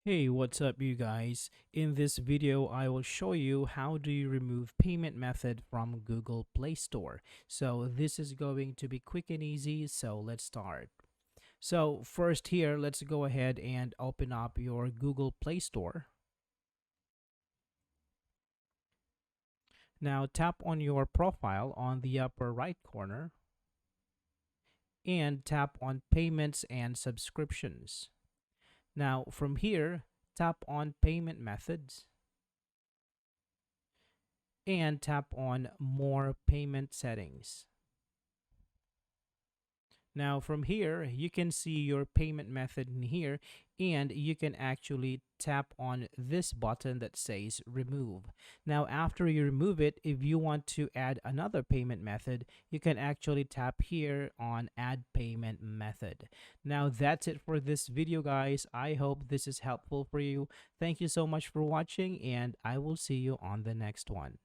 Hey, what's up you guys? In this video, I will show you how do you remove payment method from Google Play Store. So this is going to be quick and easy, so let's start. So first here, let's go ahead and open up your Google Play Store. Now tap on your profile on the upper right corner and tap on Payments and Subscriptions. Now from here, tap on Payment Methods and tap on More Payment Settings. Now from here, you can see your payment method in here, and you can actually tap on this button that says remove. Now after you remove it, if you want to add another payment method, you can actually tap here on add payment method. Now that's it for this video guys. I hope this is helpful for you. Thank you so much for watching, and I will see you on the next one.